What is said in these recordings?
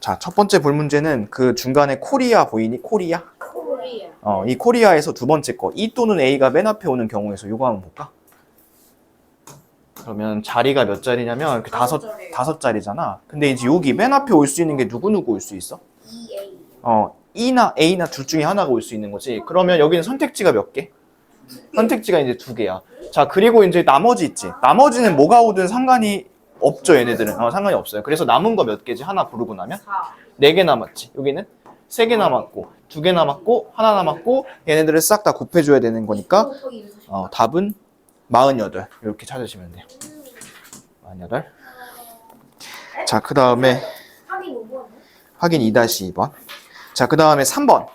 자, 첫 번째 볼 문제는 그 중간에 코리아 보이니? 코리아? 코리아. 이 코리아에서 두 번째 거. E 또는 A가 맨 앞에 오는 경우에서 요거 한번 볼까? 그러면 자리가 몇 자리냐면 이렇게 다섯 자리잖아. 근데 이제 여기 맨 앞에 올 수 있는 게 누구 올 수 있어? EA. E나 A나 둘 중에 하나가 올 수 있는 거지. 그러면 여기는 선택지가 몇 개? 선택지가 이제 두 개야. 자, 그리고 이제 나머지 있지. 나머지는 뭐가 오든 상관이 없죠, 얘네들은. 상관이 없어요. 그래서 남은 거 몇 개지? 하나 부르고 나면? 4. 4개 남았지. 여기는 3개 남았고, 2개 남았고, 하나 남았고, 얘네들을 싹 다 곱해줘야 되는 거니까, 답은 48. 이렇게 찾으시면 돼요. 48. 자, 그 다음에 확인 5번. 확인 2-2번. 자, 그 다음에 3번.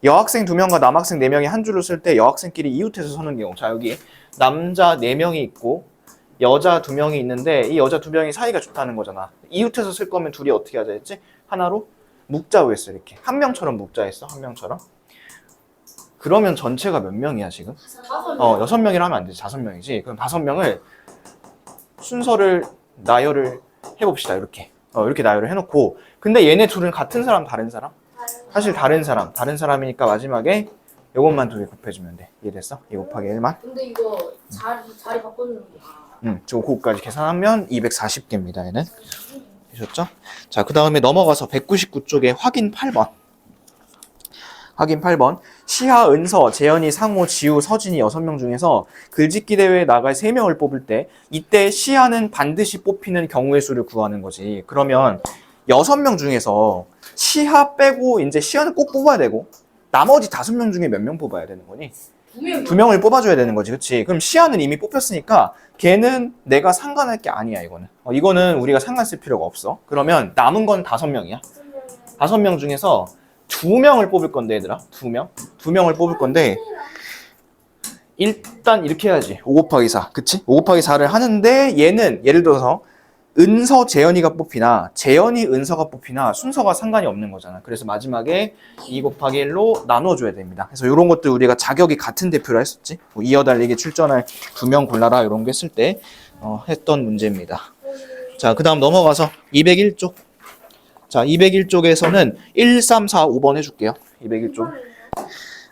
여학생 2명과 남학생 4명이 한 줄을 쓸 때 여학생끼리 이웃해서 서는 경우. 자, 여기 남자 4명이 있고 여자 2명이 있는데 이 여자 2명이 사이가 좋다는 거잖아. 이웃해서 쓸 거면 둘이 어떻게 하자 했지? 하나로 묶자고 했어. 이렇게 한 명처럼 묶자 했어. 한 명처럼. 그러면 전체가 몇 명이야 지금? 6명이라 하면 안 되지. 5명이지. 그럼 5명을 순서를 나열을 해봅시다. 이렇게 이렇게 나열을 해놓고, 근데 얘네 둘은 같은 사람 다른 사람? 사실 다른 사람이니까 마지막에 요것만 2개 곱해주면 돼. 이해됐어? 2 곱하기 1만. 근데 이거 자리 바꿔주는 거. 저 그거까지 계산하면 240개입니다. 얘는. 되셨죠? 자, 그 다음에 넘어가서 199쪽에 확인 8번. 확인 8번. 시하, 은서, 재현이, 상호, 지우, 서진이 6명 중에서 글짓기 대회에 나갈 3명을 뽑을 때 이때 시하는 반드시 뽑히는 경우의 수를 구하는 거지. 그러면 6명 중에서 시하 빼고 이제 시하는 꼭 뽑아야 되고 나머지 5명 중에 몇 명 뽑아야 되는 거니? 2명을 뽑아줘야 되는 거지. 그치? 그럼 시하는 이미 뽑혔으니까 걔는 내가 상관할 게 아니야. 이거는 우리가 상관 쓸 필요가 없어. 그러면 남은 건 5명이야. 5명 중에서 2명을 뽑을 건데, 얘들아. 2명을 뽑을 건데 일단 이렇게 해야지. 5 곱하기 4. 그치? 5 곱하기 4를 하는데 얘는 예를 들어서 은서, 재현이가 뽑히나 재현이, 은서가 뽑히나 순서가 상관이 없는 거잖아. 그래서 마지막에 2 곱하기 1로 나눠줘야 됩니다. 그래서 이런 것들 우리가 자격이 같은 대표라 했었지. 이어달리기 출전할 2명 골라라 이런 거 했을 때 했던 문제입니다. 자, 그 다음 넘어가서 201쪽. 자, 201쪽에서는 1, 3, 4, 5번 해줄게요. 201쪽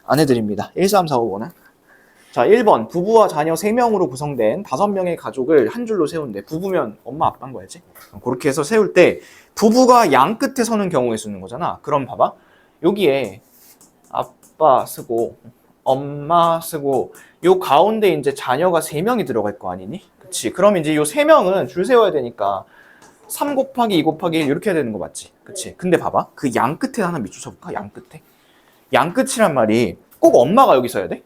안 해드립니다. 1, 3, 4, 5번은. 자, 1번. 부부와 자녀 3명으로 구성된 5명의 가족을 한 줄로 세운대. 부부면 엄마, 아빠인 거야지. 그렇게 해서 세울 때 부부가 양 끝에 서는 경우에 쓰는 거잖아. 그럼 봐봐. 여기에 아빠 쓰고 엄마 쓰고 요 가운데 이제 자녀가 3명이 들어갈 거 아니니? 그치? 그럼 이제 요 3명은 줄 세워야 되니까 3 곱하기 2 곱하기 1 이렇게 해야 되는 거 맞지? 그치? 근데 봐봐. 그 양 끝에 하나 밑줄 쳐볼까? 양 끝에. 양 끝이란 말이 꼭 엄마가 여기 서야 돼?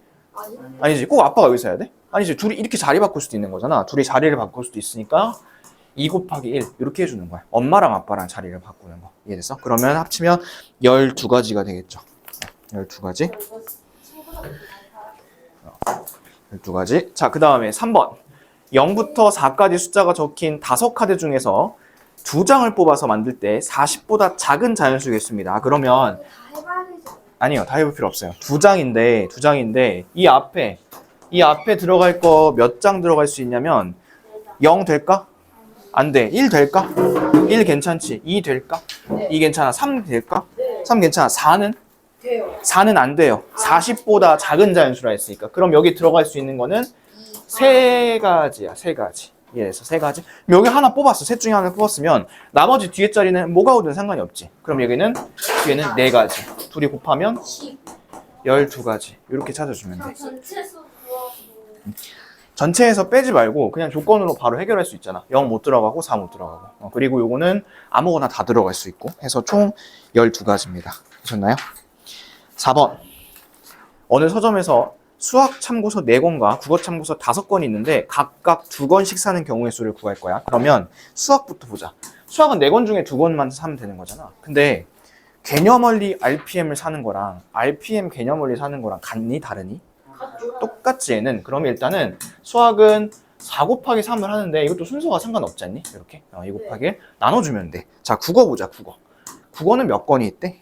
아니지. 꼭 아빠가 여기 서야 돼? 아니지. 둘이 이렇게 자리 바꿀 수도 있는 거잖아. 둘이 자리를 바꿀 수도 있으니까 2 곱하기 1 이렇게 해주는 거야. 엄마랑 아빠랑 자리를 바꾸는 거. 이해됐어? 그러면 합치면 12가지가 되겠죠. 12가지. 12가지. 자, 그 다음에 3번. 0부터 4까지 숫자가 적힌 5카드 중에서 2장을 뽑아서 만들 때 40보다 작은 자연수겠습니다. 그러면 아니요, 다 해볼 필요 없어요. 2장인데 이 앞에 들어갈 거 몇 장 들어갈 수 있냐면 0 될까? 안 돼. 1 될까? 1 괜찮지? 2 될까? 2 괜찮아. 3 될까? 3 괜찮아. 4는? 돼요. 4는 안 돼요. 40보다 작은 자연수라 했으니까. 그럼 여기 들어갈 수 있는 거는 3가지야. 3가지. 이해해서 3가지. 여기 하나 뽑았어. 셋 중에 하나 뽑았으면 나머지 뒤에 자리는 뭐가 오든 상관이 없지. 그럼 여기는 뒤에는 4가지. 둘이 곱하면 12가지. 이렇게 찾아주면 돼. 전체 수 전체에서 빼지 말고 그냥 조건으로 바로 해결할 수 있잖아. 0 못 들어가고 4 못 들어가고. 그리고 요거는 아무거나 다 들어갈 수 있고 해서 총 12가지입니다. 하셨나요? 4번. 어느 서점에서 수학 참고서 4권과 국어 참고서 5권이 있는데 각각 2권씩 사는 경우의 수를 구할 거야. 그러면 수학부터 보자. 수학은 4권 중에 2권만 사면 되는 거잖아. 근데 개념원리 RPM을 사는 거랑 RPM 개념원리 사는 거랑 같니? 다르니? 똑같지 얘는. 그러면 일단은 수학은 4 곱하기 3을 하는데 이것도 순서가 상관없지 않니? 이렇게 2 곱하기 1 나눠주면 돼. 자, 국어 보자. 국어는 몇 권이 있대?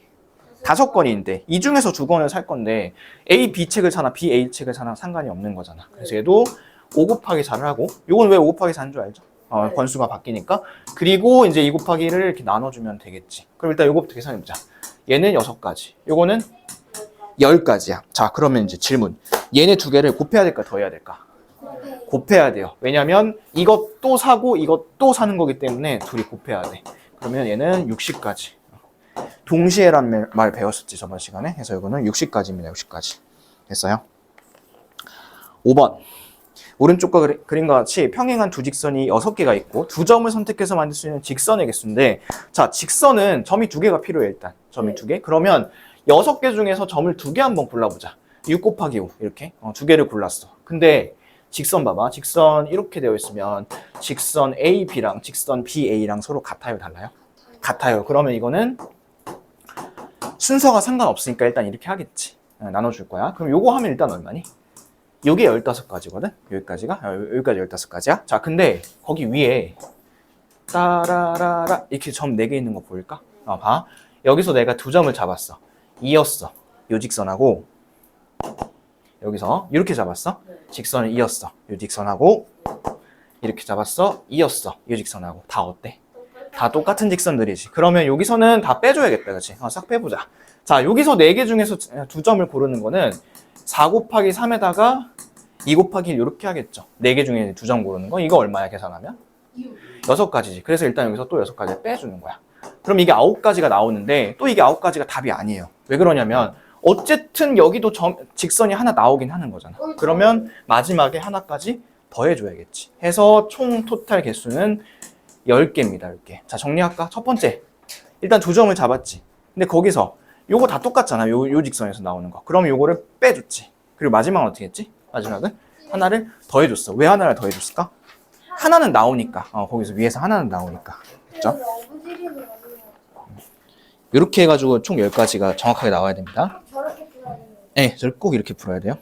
5권이 있는데 이 중에서 2권을 살 건데 A, B 책을 사나 B, A 책을 사나 상관이 없는 거잖아. 그래서 얘도 5 곱하기 4를 하고, 이건 왜 5 곱하기 4인 줄 알죠? 권수가 바뀌니까. 그리고 이제 2 곱하기 1을 이렇게 나눠주면 되겠지. 그럼 일단 요거부터 계산해보자. 얘는 6가지. 요거는 10가지야. 자, 그러면 이제 질문. 얘네 두 개를 곱해야 될까, 더해야 될까? 곱해야 돼요. 왜냐면 이것도 사고 이것도 사는 거기 때문에 둘이 곱해야 돼. 그러면 얘는 60가지. 동시에란 말 배웠었지, 저번 시간에. 그래서 이거는 60가지입니다. 60가지. 됐어요? 5번. 오른쪽과 그림과 같이 평행한 두 직선이 6개가 있고 두 점을 선택해서 만들 수 있는 직선의 개수인데, 자, 직선은 점이 2개가 필요해. 일단 점이 2개. 그러면 6개 중에서 점을 2개 한번 골라보자. 6 곱하기 5 이렇게 2개를 골랐어. 근데 직선 봐봐. 직선 이렇게 되어 있으면 직선 AB랑 직선 BA랑 서로 같아요, 달라요? 같아요. 그러면 이거는 순서가 상관없으니까 일단 이렇게 하겠지. 나눠줄 거야. 그럼 요거 하면 일단 얼마니? 요게 15가지거든? 여기까지가? 여기까지 15가지야? 자, 근데 거기 위에 따라라라 이렇게 점 4개 있는 거 보일까? 봐. 여기서 내가 2점을 잡았어. 이었어. 요 직선하고 여기서 이렇게 잡았어. 직선을 이었어. 요 직선하고 이렇게 잡았어. 이었어. 요 직선하고. 다 어때? 다 똑같은 직선들이지. 그러면 여기서는 다 빼줘야겠다. 그치? 싹 빼보자. 자, 여기서 4개 중에서 2점을 고르는 거는 4 곱하기 3에다가 2 곱하기 1 이렇게 하겠죠. 4개 중에 2점 고르는 거. 이거 얼마야, 계산하면? 6가지지. 그래서 일단 여기서 또 6가지 빼주는 거야. 그럼 이게 9가지가 나오는데 또 이게 9가지가 답이 아니에요. 왜 그러냐면 어쨌든 여기도 직선이 하나 나오긴 하는 거잖아. 그러면 마지막에 하나까지 더해줘야겠지. 해서 총 토탈 개수는 10개입니다. 10개. 자, 정리할까? 첫 번째. 일단 2점을 잡았지. 근데 거기서 요거 다 똑같잖아. 요 직선에서 나오는 거. 그럼 요거를 빼줬지. 그리고 마지막은 어떻게 했지? 마지막은 하나를 더해줬어. 왜 하나를 더해줬을까? 하나는 나오니까. 거기서 위에서 하나는 나오니까. 그렇죠? 이렇게 해가지고 총 10가지가 정확하게 나와야 됩니다. 저렇게 풀어야 되는 네, 저를 꼭 이렇게 풀어야 돼요.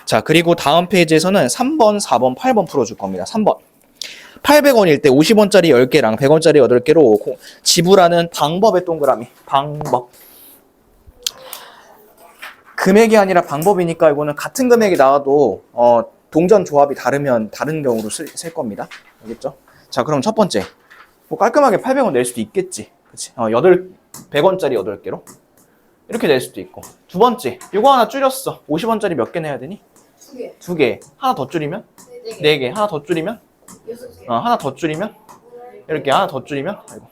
자, 그리고 다음 페이지에서는 3번, 4번, 8번 풀어줄 겁니다. 3번. 800원일 때 50원짜리 10개랑 100원짜리 8개로 지불하는 방법의 동그라미. 방법. 금액이 아니라 방법이니까 이거는 같은 금액이 나와도 동전 조합이 다르면 다른 경우로 쓸 겁니다. 알겠죠? 자, 그럼 첫 번째. 뭐 깔끔하게 800원 낼 수도 있겠지. 그치? 100원짜리 8개로. 이렇게 낼 수도 있고. 두 번째. 이거 하나 줄였어. 50원짜리 몇 개 내야 되니? 2개. 2개. 하나 더 줄이면? 4개. 하나 더 줄이면? 6개. 하나 더 줄이면? 이렇게 하나 더 줄이면? 아이고.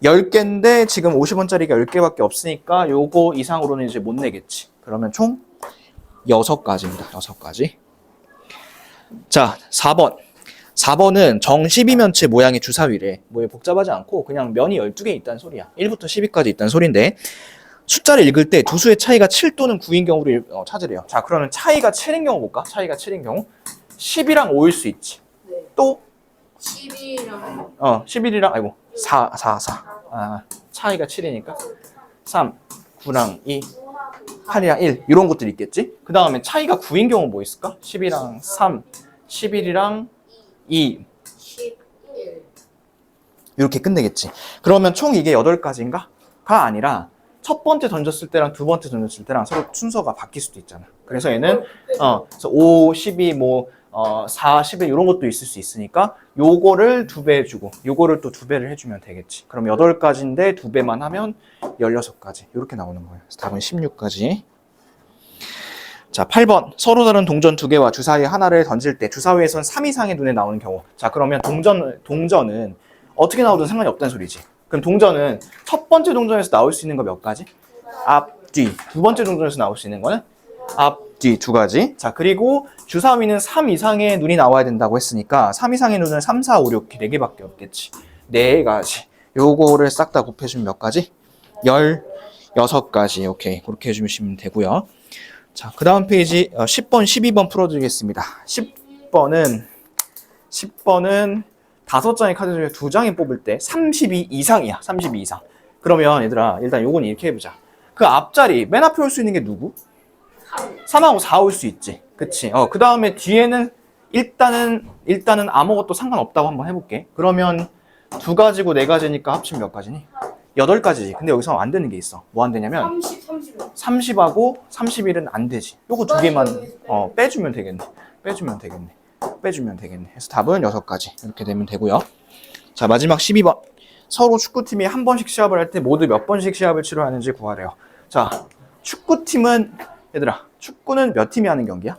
10개인데 지금 50원짜리가 10개밖에 없으니까 요거 이상으로는 이제 못 내겠지. 그러면 총 6가지입니다. 6가지. 자, 4번. 4번은 정 12면체 모양의 주사위래. 뭐 복잡하지 않고 그냥 면이 12개 있다는 소리야. 1부터 12까지 있다는 소리인데 숫자를 읽을 때 두 수의 차이가 7 또는 9인 경우를 찾으래요. 자, 그러면 차이가 7인 경우 볼까? 차이가 7인 경우 10이랑 5일 수 있지. 네. 또 11이랑 11이랑 아이고 4 차이가 7이니까 3 9랑 2 8이랑 1 이런 것들이 있겠지. 그 다음에 차이가 9인 경우 뭐 있을까? 10이랑 3 11이랑 2 11. 이렇게 끝내겠지. 그러면 총 이게 8가지인가? 가 아니라 첫 번째 던졌을 때랑 두 번째 던졌을 때랑 서로 순서가 바뀔 수도 있잖아. 그래서 얘는 그래서 5, 12, 4, 11 이런 것도 있을 수 있으니까 요거를 2배 해주고 요거를 또 2배를 해주면 되겠지. 그럼 8가지인데 2배만 하면 16가지 이렇게 나오는 거예요. 그래서 답은 16가지. 자, 8번. 서로 다른 동전 2개와 주사위 하나를 던질 때 주사위에선 3 이상의 눈에 나오는 경우. 자, 그러면 동전은 어떻게 나오든 상관이 없다는 소리지. 그럼 동전은 첫 번째 동전에서 나올 수 있는 거 몇 가지? 앞, 뒤. 두 번째 동전에서 나올 수 있는 거는 앞, 뒤 2가지. 자, 그리고 주사위는 3 이상의 눈이 나와야 된다고 했으니까 3 이상의 눈은 3, 4, 5, 6 4개밖에 없겠지. 4가지. 요거를 싹 다 곱해주면 몇 가지? 16가지. 오케이. 그렇게 해주시면 되고요. 자, 그 다음 페이지 10번, 12번 풀어드리겠습니다. 10번은 5장의 카드 중에 2장이 뽑을 때 32 이상이야. 32 이상. 그러면 얘들아, 일단 요건 이렇게 해보자. 그 앞자리 맨 앞에 올 수 있는 게 누구? 3하고 4 올 수 있지. 그치? 그 다음에 뒤에는 일단은 아무것도 상관없다고 한번 해볼게. 그러면 2가지고 4가지니까 합치면 몇 가지니? 8가지지. 근데 여기서 안 되는 게 있어. 뭐 안 되냐면 30하고 31은 안 되지. 요거 2개만 빼주면 되겠네. 빼주면 되겠네. 그래서 답은 6가지 이렇게 되면 되고요. 자, 마지막 12번. 서로 축구팀이 한 번씩 시합을 할 때 모두 몇 번씩 시합을 치러하는지 구하래요. 자, 축구팀은 얘들아, 축구는 몇 팀이 하는 경기야?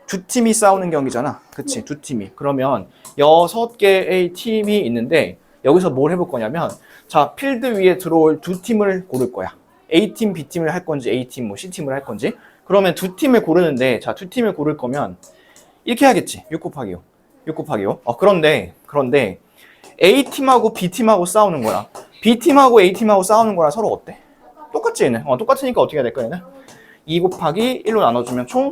두 팀이 싸우는 경기잖아. 그치? 두 팀이. 그러면 6개의 팀이 있는데 여기서 뭘 해볼 거냐면, 자, 필드 위에 들어올 두 팀을 고를 거야. A팀, B팀을 할 건지 A팀, 뭐 C팀을 할 건지. 그러면 두 팀을 고르는데, 자, 두 팀을 고를 거면 이렇게 하겠지. 6 곱하기 5. 6 곱하기 5. 그런데 A팀하고 B팀하고 싸우는 거랑 B팀하고 A팀하고 싸우는 거랑 서로 어때? 똑같지 얘는? 똑같으니까 어떻게 해야 될까 얘는? 2 곱하기 1로 나눠주면 총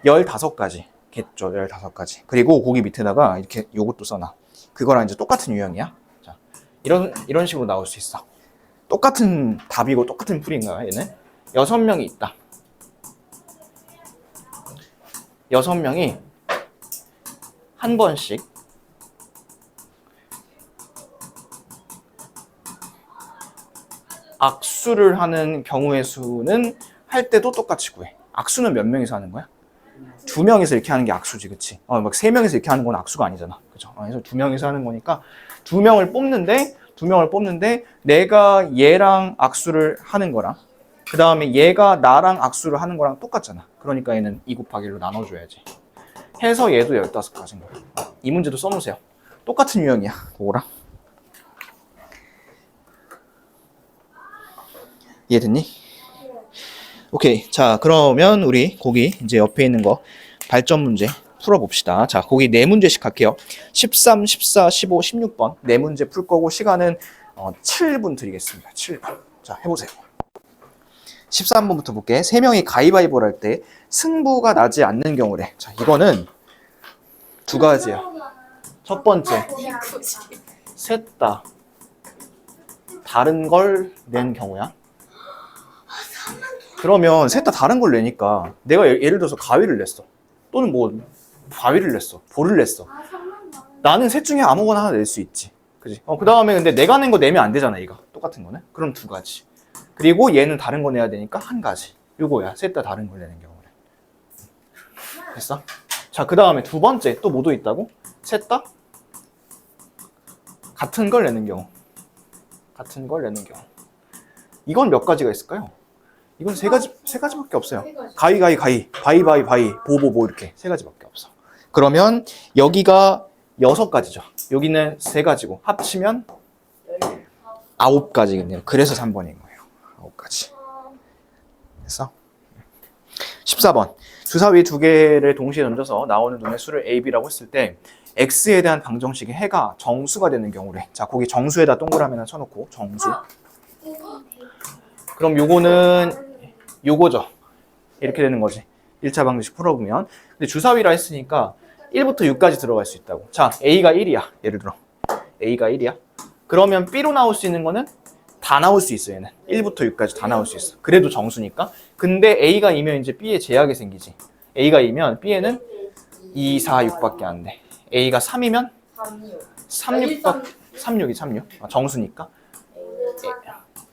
15가지 겠죠. 15가지. 그리고 거기 밑에다가 이렇게 요것도 써놔. 그거랑 이제 똑같은 유형이야. 자, 이런 식으로 나올 수 있어. 똑같은 답이고 똑같은 풀인가요 얘는? 6명이 있다. 6명이 한 번씩 악수를 하는 경우의 수는 할 때도 똑같이 구해. 악수는 몇 명이서 하는 거야? 2명이서 이렇게 하는 게 악수지, 그치? 막 3명이서 이렇게 하는 건 악수가 아니잖아. 그죠? 그래서 2명이서 하는 거니까 2명을 뽑는데 내가 얘랑 악수를 하는 거랑 그 다음에 얘가 나랑 악수를 하는 거랑 똑같잖아. 그러니까 얘는 2 곱하기 1로 나눠줘야지. 해서 얘도 15가지인 거야. 이 문제도 써놓으세요. 똑같은 유형이야, 그거랑. 이해됐니? 오케이. 자, 그러면 우리 거기 이제 옆에 있는 거 발전 문제 풀어봅시다. 자, 거기 4문제씩 할게요. 13, 14, 15, 16번 4문제 풀 거고 시간은 7분 드리겠습니다. 7분. 자, 해보세요. 13번부터 볼게. 3명이 가위바위보를 할 때 승부가 나지 않는 경우래. 자, 이거는 2가지야. 첫 번째, 셋 다 다른 걸 낸 경우야. 그러면 셋 다 다른 걸 내니까 내가 예를 들어서 가위를 냈어. 또는 뭐 바위를 냈어. 볼을 냈어. 나는 셋 중에 아무거나 하나 낼 수 있지. 그지? 그 다음에 근데 내가 낸 거 내면 안 되잖아, 이거. 똑같은 거는. 그럼 2가지. 그리고 얘는 다른 거 내야 되니까 1가지. 요거야. 셋 다 다른 걸 내는 경우래. 됐어? 자, 그 다음에 두 번째 또 뭐도 있다고? 셋 다 같은 걸 내는 경우. 같은 걸 내는 경우. 이건 몇 가지가 있을까요? 이건 세 가지밖에 없어요. 가위, 바이, 보보보 이렇게 3가지밖에 없어. 그러면 여기가 6가지죠. 여기는 3가지고 합치면 9가지겠네요. 그래서 3번인 거예요. 9가지. 됐어? 14번. 주사위 2개를 동시에 던져서 나오는 놈의 수를 A, B라고 했을 때 X에 대한 방정식의 해가 정수가 되는 경우래. 자, 거기 정수에다 동그라미 하나 쳐놓고 정수. 그럼 요거는 요거죠. 이렇게 되는 거지. 1차 방정식 풀어보면. 근데 주사위라 했으니까 1부터 6까지 들어갈 수 있다고. 자, A가 1이야. 예를 들어. A가 1이야. 그러면 B로 나올 수 있는 거는 다 나올 수 있어, 얘는. 1부터 6까지 다 나올 수 있어. 그래도 정수니까. 근데 A가 2면 이제 B에 제약이 생기지. A가 2면 B에는 2, 4, 6밖에 안 돼. A가 3이면 36. 정수니까.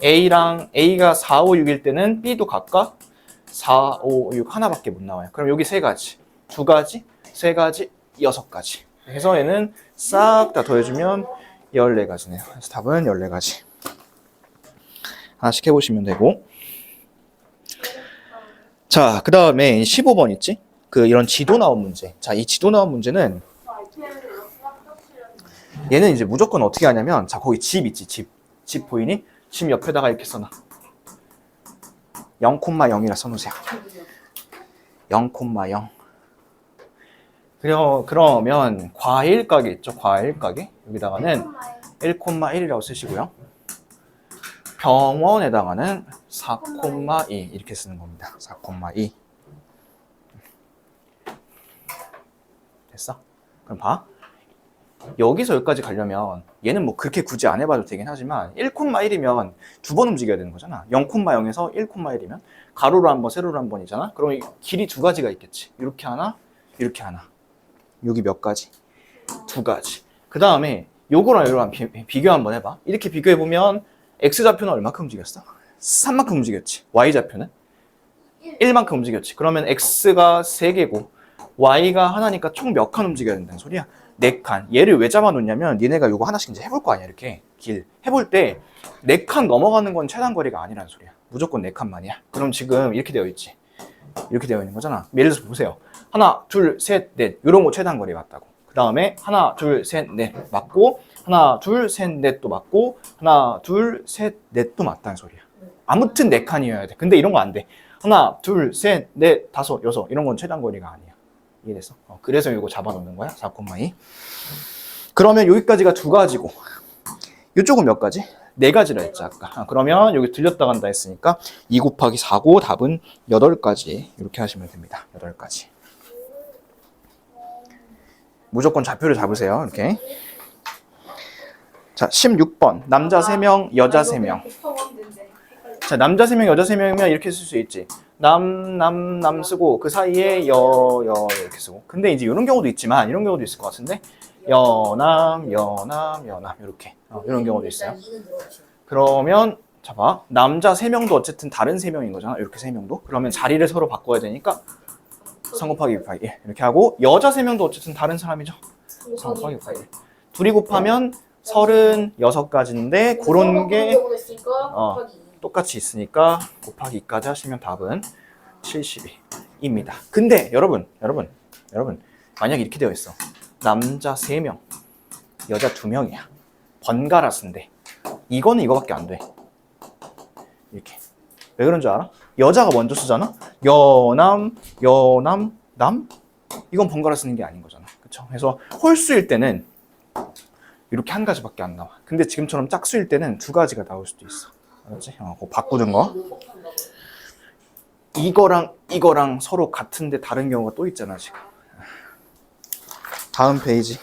A가 4, 5, 6일 때는 B도 각각 4, 5, 6 하나밖에 못 나와요. 그럼 여기 3가지, 2가지, 3가지, 6가지. 그래서 얘는 싹 다 더해주면 14가지네요. 그래서 답은 14가지. 하나씩 해보시면 되고. 자, 그 다음에 15번 있지? 이런 지도 나온 문제. 자, 이 지도 나온 문제는 얘는 이제 무조건 어떻게 하냐면, 자, 거기 집 있지, 집 보이니? 집 옆에다가 이렇게 써놔. 0,0이라 써놓으세요. 0,0. 그러면 과일 가게 있죠? 과일 가게. 여기다가는 1,1이라고 쓰시고요. 병원에다가는 4,2 이렇게 쓰는 겁니다. 4,2. 됐어? 그럼 봐. 여기서 여기까지 가려면 얘는 뭐 그렇게 굳이 안 해봐도 되긴 하지만 1,1이면 2번 움직여야 되는 거잖아. 0,0에서 1,1이면 가로로 한 번, 세로로 한 번이잖아. 그럼 길이 2가지가 있겠지. 이렇게 하나, 이렇게 하나. 여기 몇 가지? 2가지. 그 다음에 요거랑 요거랑 비교 한번 해봐. 이렇게 비교해보면 X좌표는 얼마큼 움직였어? 3만큼 움직였지. Y좌표는 1만큼 움직였지. 그러면 X가 3개고 y가 하나니까 총 몇 칸 움직여야 된다는 소리야? 4칸. 얘를 왜 잡아놓냐면 니네가 이거 하나씩 이제 해볼 거 아니야. 이렇게 길 해볼 때 4칸 넘어가는 건 최단 거리가 아니라는 소리야. 무조건 4칸만이야. 그럼 지금 이렇게 되어 있지. 이렇게 되어 있는 거잖아. 예를 들어서 보세요. 하나, 둘, 셋, 넷. 이런 거 최단 거리 맞다고. 그 다음에 하나, 둘, 셋, 넷 맞고, 하나, 둘, 셋, 넷 또 맞고, 하나, 둘, 셋, 넷 또 맞다는 소리야. 아무튼 4칸이어야 돼. 근데 이런 거 안 돼. 하나, 둘, 셋, 넷, 다섯, 여섯. 이런 건 최단 거리가 아니야. 이해됐어? 그래서 이거 잡아놓는 거야. 4,2. 그러면 여기까지가 2가지고, 이쪽은 몇 가지? 4가지라 했지 아까. 그러면 여기 들렸다 간다 했으니까 2 곱하기 4고 답은 8가지. 이렇게 하시면 됩니다. 8가지. 무조건 좌표를 잡으세요. 이렇게. 자, 16번. 남자 3명, 여자 3명. 자, 남자 3명, 여자 3명이면 이렇게 쓸 수 있지. 남 쓰고 그 사이에 여 이렇게 쓰고. 근데 이제 이런 경우도 있지만 이런 경우도 있을 것 같은데 여남 이렇게 이런 경우도 있어요. 그러면 자 봐. 남자 3명도 어쨌든 다른 3명인 거잖아. 이렇게 3명도. 그러면 자리를 서로 바꿔야 되니까 3 곱하기 2 곱하기 1 이렇게 하고 여자 3명도 어쨌든 다른 사람이죠. 3 곱하기 2 곱하기 1. 둘이 곱하면 36가지인데 그런 게 똑같이 있으니까 곱하기 2까지 하시면 답은 72입니다. 근데 여러분 만약에 이렇게 되어 있어. 남자 3명, 여자 2명이야. 번갈아 쓴대. 이거는 이거밖에 안 돼. 이렇게. 왜 그런 줄 알아? 여자가 먼저 쓰잖아? 남. 이건 번갈아 쓰는 게 아닌 거잖아. 그쵸? 그래서 홀수일 때는 이렇게 1가지밖에 안 나와. 근데 지금처럼 짝수일 때는 2가지가 나올 수도 있어. 알았지? 그거 바꾸는 거. 이거랑 서로 같은데 다른 경우가 또 있잖아, 지금. 다음 페이지.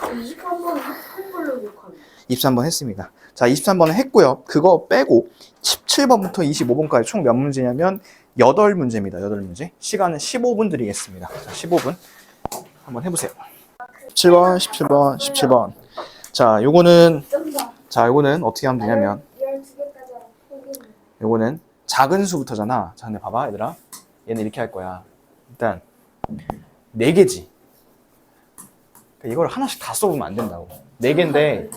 23번 한 걸로 기억합니다. 23번 했습니다. 자, 23번은 했고요. 그거 빼고 17번부터 25번까지 총 몇 문제냐면 8문제입니다. 8문제. 시간은 15분 드리겠습니다. 자, 15분. 한번 해보세요. 17번. 자, 요거는 어떻게 하면 되냐면 요거는 작은 수부터잖아. 자, 근데 봐봐, 얘들아. 얘는 이렇게 할 거야. 일단 4개지. 이걸 하나씩 다 써보면 안 된다고. 4개인데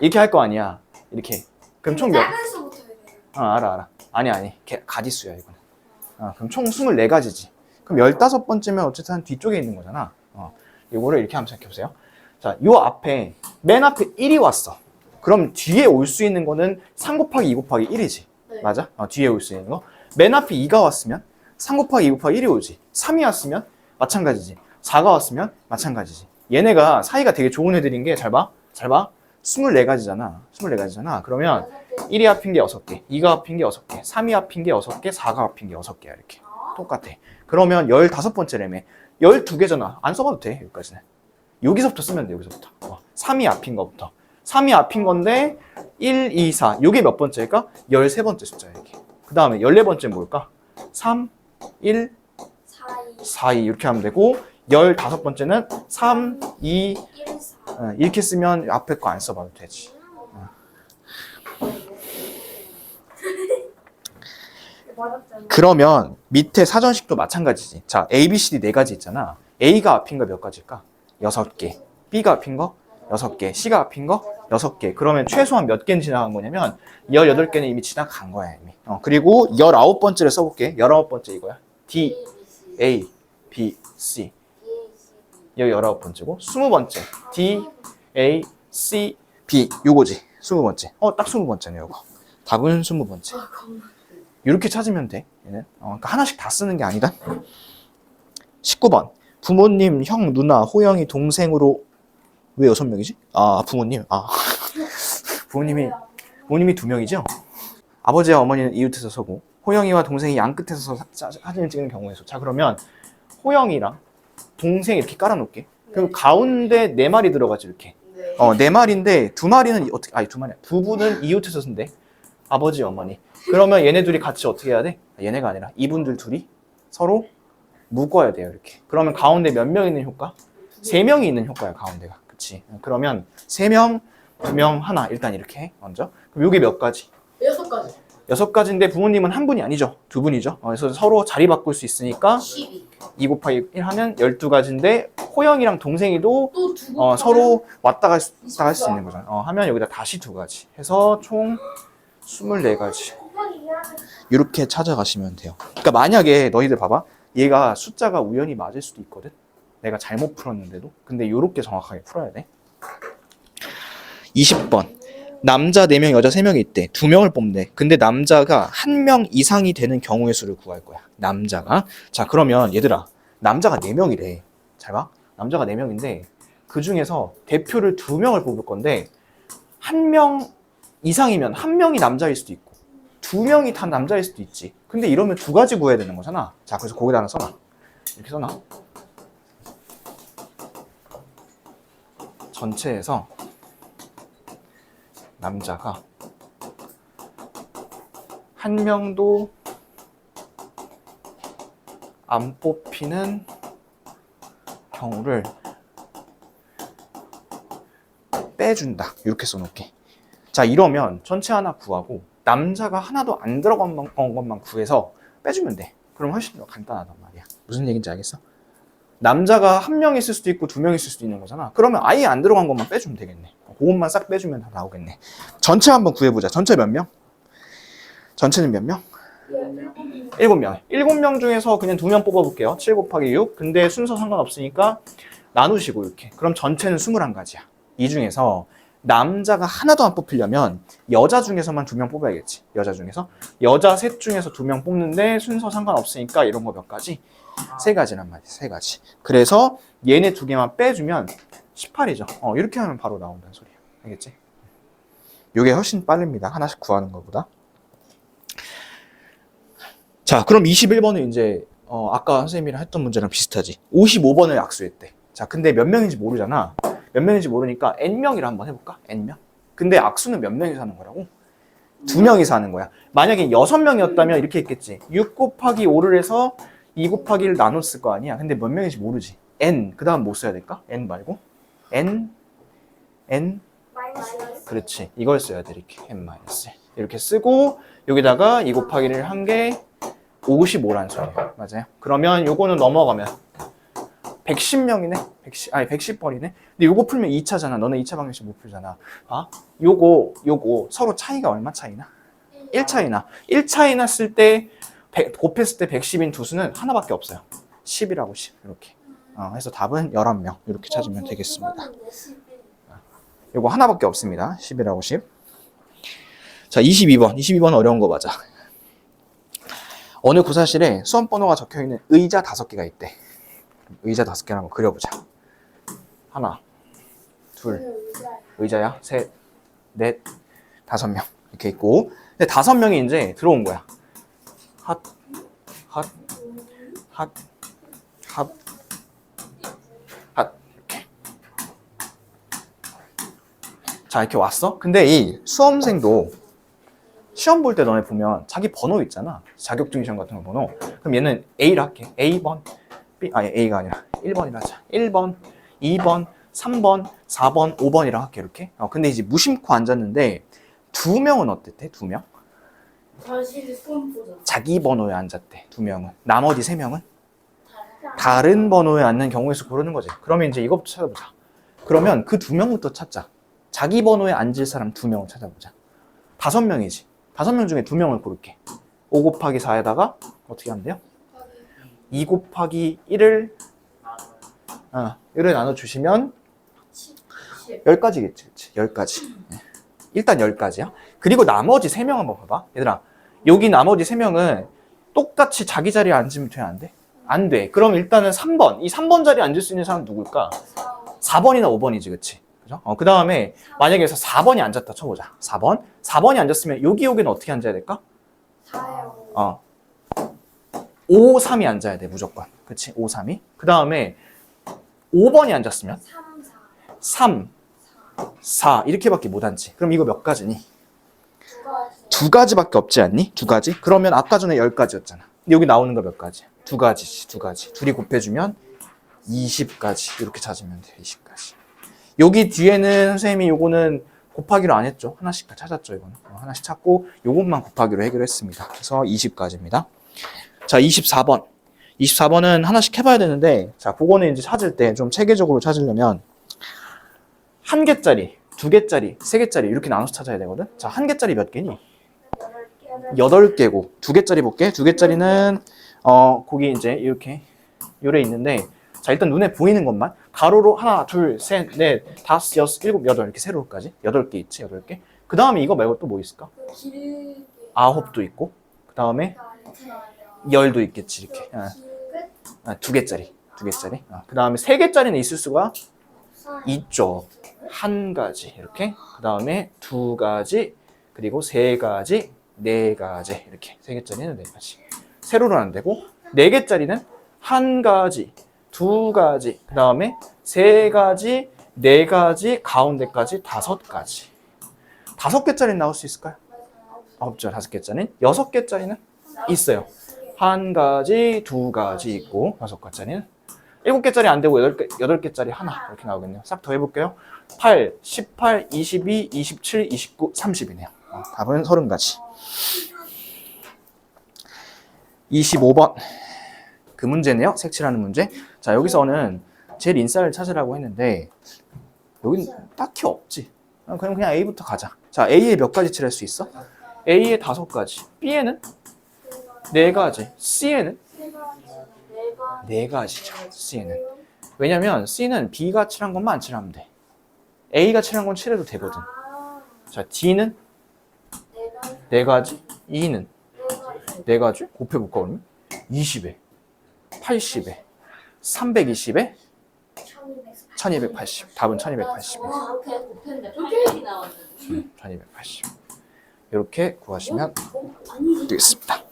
이렇게 할 거 아니야. 이렇게. 그럼 총 몇? 작은 수부터 해야 돼요. 알아. 아니. 가지수야, 이거는. 그럼 총 24가지지. 그럼 15번째면 어쨌든 뒤쪽에 있는 거잖아. 이거를 이렇게 한번 생각해보세요. 자, 요 앞에, 맨 앞에 1이 왔어. 그럼 뒤에 올 수 있는 거는 3 곱하기 2 곱하기 1이지. 네. 맞아? 뒤에 올 수 있는 거. 맨 앞에 2가 왔으면 3 곱하기 2 곱하기 1이 오지. 3이 왔으면 마찬가지지. 4가 왔으면 마찬가지지. 얘네가 사이가 되게 좋은 애들인 게 잘 봐. 24가지잖아. 그러면 1이 합인 게 6개, 2가 합인 게 6개, 3이 합인 게 6개, 4가 합인 게 6개야. 이렇게. 똑같아. 그러면 15번째라며. 12개잖아. 안 써봐도 돼. 여기까지는. 여기서부터 쓰면 돼. 여기서부터. 3이 합인 거부터. 3이 합인 건데 1, 2, 4. 이게 몇 번째일까? 13번째 숫자야. 이렇게. 그 다음에 14번째 뭘까? 3, 1, 4, 2 이렇게 하면 되고 15번째는 3, 2, 1, 4. 이렇게 쓰면 앞에 거 안 써봐도 되지. 그러면 밑에 사전식도 마찬가지지. 자, A, B, C, D 4가지 있잖아. A가 앞인 거 몇 가지일까? 6개. B가 앞인 거 6개. C가 앞인 거 6개. 그러면 최소한 몇 개는 지나간 거냐면 18개는 이미 지나간 거야. 이미. 그리고 19번째를 써볼게. 19번째 이거야. D, A, B, C. 여기 19번째고 20번째 D, A, C, B 요거지 20번째 딱 20번째네 요거 답은 20번째 이렇게 찾으면 돼 얘는 그러니까 하나씩 다 쓰는 게 아니다 19번 부모님, 형, 누나, 호영이 동생으로 왜 6명이지? 부모님이 2명이죠? 아버지와 어머니는 이웃에서 서고 호영이와 동생이 양 끝에서 사진을 찍는 경우에서 자 그러면 호영이랑 동생 이렇게 깔아놓을게. 그럼 가운데 4마리 들어가지 이렇게. 4마리인데 2마리는 어떻게? 2마리. 부부는 이웃에서 쓴대. 아버지, 어머니. 그러면 얘네 둘이 같이 어떻게 해야 돼? 얘네가 아니라 이분들 둘이 서로 묶어야 돼요 이렇게. 그러면 가운데 몇 명 있는 효과? 3명이 있는 효과야 가운데가. 그치? 그러면 3명, 2명, 하나 일단 이렇게 해 먼저. 그럼 요게 몇 가지? 6가지. 6가지인데 부모님은 한 분이 아니죠. 두 분이죠. 그래서 서로 자리 바꿀 수 있으니까 12. 2 곱하기 1 하면 12가지인데 호영이랑 동생이도 또 두고 서로 왔다 갔다 할 수 있는 거잖아. 하면 여기다 다시 2가지 해서 총 24가지. 이렇게 찾아가시면 돼요. 그러니까 만약에 너희들 봐봐. 얘가 숫자가 우연히 맞을 수도 있거든. 내가 잘못 풀었는데도. 근데 이렇게 정확하게 풀어야 돼. 20번. 남자 4명, 여자 3명이 있대. 2명을 뽑네. 근데 남자가 1명 이상이 되는 경우의 수를 구할 거야. 남자가. 자, 그러면 얘들아. 남자가 4명이래. 잘 봐. 남자가 4명인데 그 중에서 대표를 2명을 뽑을 건데 1명 이상이면 1명이 남자일 수도 있고 2명이 다 남자일 수도 있지. 근데 이러면 2가지 구해야 되는 거잖아. 자, 그래서 거기다 하나 써놔. 이렇게 써놔. 전체에서 남자가 1명도 안 뽑히는 경우를 빼준다. 이렇게 써놓게. 자, 이러면 전체 하나 구하고 남자가 하나도 안 들어간 것만 구해서 빼주면 돼. 그럼 훨씬 더 간단하단 말이야. 무슨 얘기인지 알겠어? 남자가 1명 있을 수도 있고 2명 있을 수도 있는 거잖아. 그러면 아예 안 들어간 것만 빼주면 되겠네. 그것만 싹 빼주면 다 나오겠네. 전체 한번 구해보자. 전체 몇 명? 전체는 몇 명? 7명. 7명 중에서 그냥 2명 뽑아볼게요. 7 곱하기 6. 근데 순서 상관없으니까 나누시고 이렇게. 그럼 전체는 21가지야. 이 중에서 남자가 하나도 안 뽑히려면 여자 중에서만 2명 뽑아야겠지. 여자 중에서. 여자 셋 중에서 2명 뽑는데 순서 상관없으니까 이런 거 몇 가지? 3가지란 말이야. 3가지. 그래서 얘네 2개만 빼주면 18이죠. 이렇게 하면 바로 나온다는 소리야. 알겠지? 이게 훨씬 빠릅니다. 하나씩 구하는 것보다. 자, 그럼 21번은 이제 아까 선생님이랑 했던 문제랑 비슷하지. 55번을 악수했대. 자, 근데 몇 명인지 모르잖아. 몇 명인지 모르니까 N명이라 한번 해볼까? N명? 근데 악수는 몇 명이서 하는 거라고? 2명이서 하는 거야. 만약에 6명이었다면 이렇게 했겠지. 6 곱하기 5를 해서 2 곱하기 1을 나눴을 거 아니야. 근데 몇 명인지 모르지. N. 그 다음 뭐 써야 될까? N 말고. N. 마이너스. 그렇지. 이걸 써야 돼. 이렇게. N 마이너스. 이렇게 쓰고 여기다가 2 곱하기 1을 한 게 55라는 소리예요. 맞아요. 그러면 요거는 넘어가면 110명이네. 110번이네. 근데 요거 풀면 2차잖아. 너네 2차 방정식 못 풀잖아. 요거 서로 차이가 얼마 차이나? 1 차이나. 1 차이 났을 때 곱했을 때 110인 두 수는 하나밖에 없어요. 10이라고 10. 이렇게. 그래서 답은 11명. 이렇게 찾으면 되겠습니다. 요거 하나밖에 없습니다. 10이라고 10. 자, 22번. 22번 어려운 거 맞아. 어느 구사실에 수험번호가 적혀있는 의자 5개가 있대. 의자 5개를 한번 그려보자. 하나, 둘, 의자야. 셋, 넷, 5명. 이렇게 있고. 근데 5명이 이제 들어온 거야. 핫, 이렇게. 자, 이렇게 왔어? 근데 이 수험생도 시험 볼 때 너네 보면 자기 번호 있잖아. 자격증 시험 같은 거 번호. 그럼 얘는 A라 할게. A번, A가 아니라 1번이라 하자. 1번, 2번, 3번, 4번, 5번이라 할게. 이렇게. 근데 이제 무심코 앉았는데 2명은 어땠대? 2명? 다시 수험 보자. 자기 번호에 앉았대. 2명은. 나머지 3명은? 다른 번호에 앉는 경우의 수 고르는 거지. 그러면 이제 이것부터 찾아보자. 그러면 그 2명부터 찾자. 자기 번호에 앉을 사람 2명을 찾아보자. 5명이지. 5명 중에 2명을 고를게. 5 곱하기 4에다가 어떻게 하면 돼요? 2 곱하기 1을 나눠주시면 10가지겠지. 그치? 10가지. 일단 10가지야. 그리고 나머지 3명 한번 봐봐. 얘들아, 여기 나머지 3명은 똑같이 자기 자리에 앉으면 돼? 안 돼? 안 돼. 그럼 일단은 3번. 이 3번 자리에 앉을 수 있는 사람 누굴까? 4번이나 5번이지. 그치? 그죠? 그 다음에 만약에 여기서 4번이 앉았다 쳐보자. 4번이 앉았으면 여기는 어떻게 앉아야 될까? 4요. 5, 3이 앉아야 돼, 무조건. 그치? 5, 3이. 그 다음에 5번이 앉았으면 3, 4 이렇게밖에 못 앉지. 그럼 이거 몇 가지니? 2가지밖에 없지 않니? 2가지? 그러면 아까 전에 10가지였잖아. 근데 여기 나오는 거 몇 가지? 2가지지, 2가지. 둘이 곱해주면 20가지. 이렇게 찾으면 돼, 20가지. 여기 뒤에는 선생님이 요거는 곱하기로 안 했죠. 하나씩 다 찾았죠, 이거는. 하나씩 찾고 요것만 곱하기로 해결했습니다. 그래서 20까지입니다. 자, 24번. 24번은 하나씩 해봐야 되는데, 자, 그거는 이제 찾을 때 좀 체계적으로 찾으려면 한 개짜리, 두 개짜리, 세 개짜리 이렇게 나눠서 찾아야 되거든. 자, 한 개짜리 몇 개니? 8개고, 두 개짜리 볼게. 두 개짜리는 거기 이제 이렇게 요래 있는데, 자, 일단 눈에 보이는 것만 가로로 하나, 둘, 셋, 넷, 다섯, 여섯, 일곱, 여덟 이렇게 세로까지 8개 있지, 8개. 그 다음에 이거 말고 또 뭐 있을까? 길. 9도 있고, 그 다음에 10도 있겠지, 이렇게. 두 개짜리, 두 개짜리. 그 다음에 세 개짜리는 있을 수가 있죠. 한 가지 이렇게. 그 다음에 두 가지, 그리고 세 가지, 네 가지 이렇게. 세 개짜리는 네 가지. 세로로는 안 되고, 네 개짜리는 한 가지, 두 가지, 그 다음에 세 가지, 네 가지, 가운데까지 5가지. 5개짜리는 나올 수 있을까요? 없죠. 5개짜리는. 6개짜리는 있어요. 한 가지, 두 가지 있고, 6개짜리는. 7개짜리 안 되고 8개짜리 하나 이렇게 나오겠네요. 싹 더 해볼게요. 8, 18, 22, 27, 29, 30이네요. 답은 30가지. 25번. 그 문제네요. 색칠하는 문제. 자, 여기서는 제일 인싸를 찾으라고 했는데 여긴 딱히 없지. 그냥 A부터 가자. 자, A에 몇 가지 칠할 수 있어? A에 5가지. B에는 4가지. C에는 4가지죠. C에는. 왜냐면 C는 B가 칠한 것만 안 칠하면 돼. A가 칠한 건 칠해도 되거든. 자, D는 4가지. E는 4가지. 곱해볼까 그러면? 20에 80에 320에 1280. 답은 1280. 이렇게 곱했는데 800이 나왔는데. 1280. 이렇게 구하시면 되겠습니다.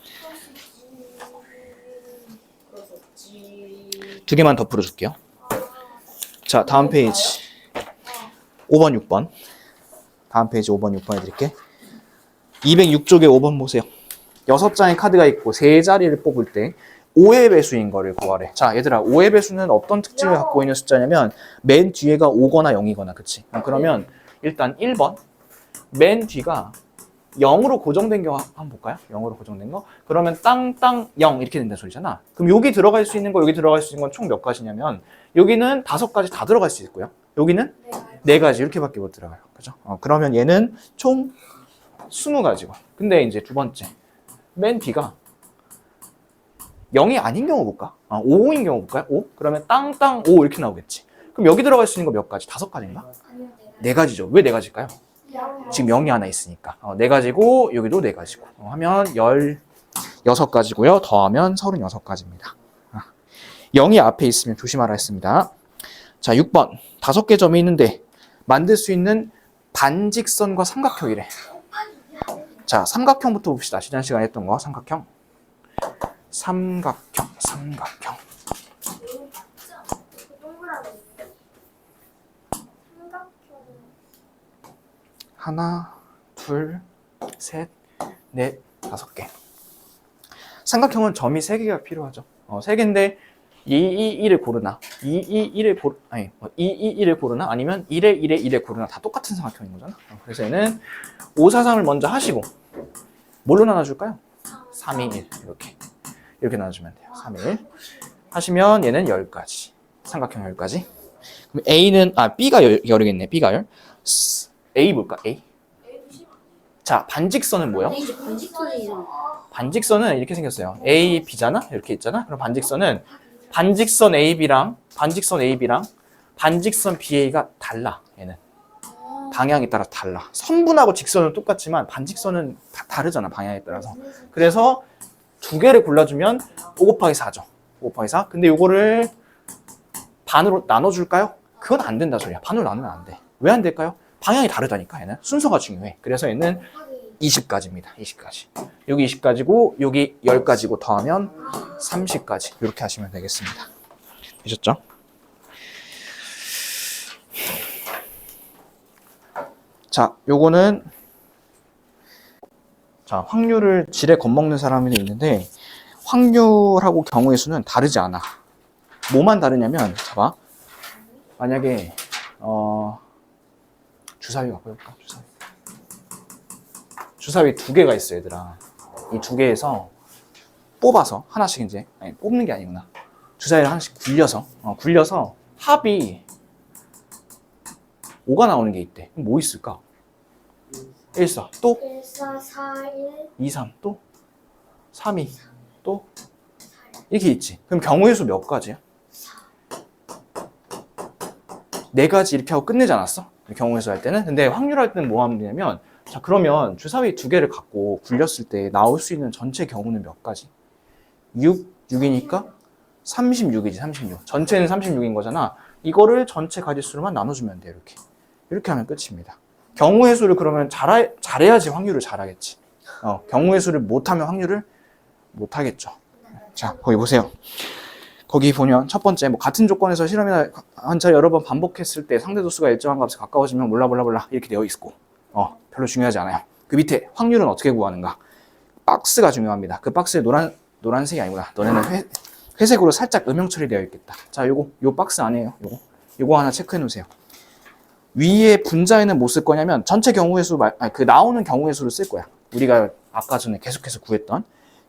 두 개만 더 풀어줄게요. 자, 다음 페이지 5번, 6번. 다음 페이지 5번, 6번 해드릴게. 206쪽에 5번 보세요. 6장의 카드가 있고 3자리를 뽑을 때 5의 배수인 거를 구하래. 자, 얘들아, 5의 배수는 어떤 특징을 갖고 있는 숫자냐면 맨 뒤에가 5거나 0이거나, 그치? 그러면 일단 1번 맨 뒤가 0으로 고정된 거 한번 볼까요? 0으로 고정된 거? 그러면 땅땅 0 이렇게 된다는 소리잖아. 그럼 여기 들어갈 수 있는 거, 여기 들어갈 수 있는 건 총 몇 가지냐면 여기는 5가지 다 들어갈 수 있고요. 여기는 4가지 이렇게밖에 못 들어가요. 그죠? 그러면 얘는 총 20가지고. 근데 이제 두 번째 맨 뒤가 0이 아닌 경우 볼까? 5인 경우 볼까요? 5? 그러면 땅땅 5 이렇게 나오겠지. 그럼 여기 들어갈 수 있는 거 몇 가지? 5가지인가? 4가지죠. 왜 4가지일까요? 지금 0이 하나 있으니까. 4가지고 여기도 4가지고. 하면 16가지고요. 더하면 36가지입니다. 0이 앞에 있으면 조심하라 했습니다. 자, 6번. 5개 점이 있는데 만들 수 있는 반직선과 삼각형이래. 자, 삼각형부터 봅시다. 지난 시간에 했던 거 삼각형. 삼각형. 하나, 둘, 셋, 넷, 5개. 삼각형은 점이 3개가 필요하죠. 3개인데 2, 1을 고르나 2, 1을 고르나 아니면 1에 1에 1에 고르나 다 똑같은 삼각형인 거잖아. 그래서 얘는 5, 4, 3을 먼저 하시고 뭘로 나눠줄까요? 3, 2, 1 이렇게 나눠주면 돼요. 3, 2, 1 하시면 얘는 10가지. 삼각형 10가지. 그럼 A는 B가 열이겠네. B가 열. A 볼까? A. 자, 반직선은 뭐예요? 반직선은 이렇게 생겼어요. A, B잖아? 이렇게 있잖아? 그럼 반직선은 반직선 AB랑 반직선 BA가 달라. 얘는 방향에 따라 달라. 선분하고 직선은 똑같지만 반직선은 다 다르잖아. 방향에 따라서. 그래서 2개를 골라주면 5 곱하기 4죠. 5 곱하기 4. 근데 이거를 반으로 나눠줄까요? 그건 안 된다 소리야. 반으로 나누면 안 돼. 왜 안 될까요? 방향이 다르다니까. 얘는 순서가 중요해. 그래서 얘는 20가지입니다. 20가지. 여기 20가지고 여기 10가지고 더하면 30가지. 이렇게 하시면 되겠습니다. 되셨죠? 자, 요거는 자, 확률을 지레 겁먹는 사람이 있는데 확률하고 경우의 수는 다르지 않아. 뭐만 다르냐면 봐봐. 만약에 주사위 갖고 해볼까? 주사위 두 개가 있어, 얘들아. 이 두 개에서 뽑아서 하나씩 이제, 아니, 뽑는 게 아니구나. 주사위를 하나씩 굴려서 합이 5가 나오는 게 있대. 그럼 뭐 있을까? 1, 4, 또 1, 4, 4, 1, 2, 3, 또 3, 2, 또 이렇게 있지. 그럼 경우의 수 몇 가지야? 4가지 이렇게 하고 끝내지 않았어? 경우의 수 할 때는. 근데 확률 할 때는 뭐 하면 되냐면, 자, 그러면 주사위 두 개를 갖고 굴렸을 때 나올 수 있는 전체 경우는 몇 가지? 6이니까 36이지, 36. 전체는 36인 거잖아. 이거를 전체 가지수로만 나눠주면 돼, 이렇게. 이렇게 하면 끝입니다. 경우의 수를 그러면 잘해야지 확률을 잘하겠지. 경우의 수를 못하면 확률을 못하겠죠. 자, 거기 보세요. 거기 보면 첫 번째, 뭐 같은 조건에서 실험이나 한차 여러 번 반복했을 때 상대도수가 일정한 값에 가까워지면 몰라 이렇게 되어 있고, 별로 중요하지 않아요. 그 밑에 확률은 어떻게 구하는가? 박스가 중요합니다. 그 박스에 노란색이 아니구나. 너네는 회색으로 살짝 음영 처리되어 있겠다. 자, 요 박스 안에요. 요거 하나 체크해 놓으세요. 위에 분자에는 뭐 쓸 거냐면 전체 경우의 수, 그 나오는 경우의 수를 쓸 거야. 우리가 아까 전에 계속해서 구했던.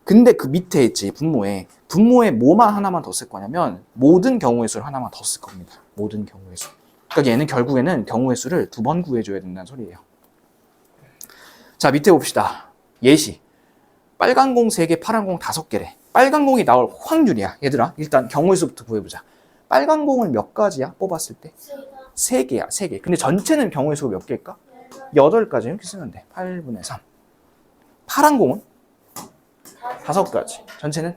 근데 그 밑에 있지, 분모에 뭐만 하나만 더 쓸 거냐면 모든 경우의 수를 하나만 더 쓸 겁니다. 모든 경우의 수. 그러니까 얘는 결국에는 경우의 수를 2번 구해줘야 된다는 소리예요. 자, 밑에 봅시다. 예시. 빨간 공 3개, 파란 공 5개래. 빨간 공이 나올 확률이야. 얘들아, 일단 경우의 수부터 구해보자. 빨간 공은 몇 가지야? 뽑았을 때? 3개야, 3개. 근데 전체는 경우의 수가 몇 개일까? 8가지. 이렇게 쓰면 돼. 8분의 3. 파란 공은? 5가지. 전체는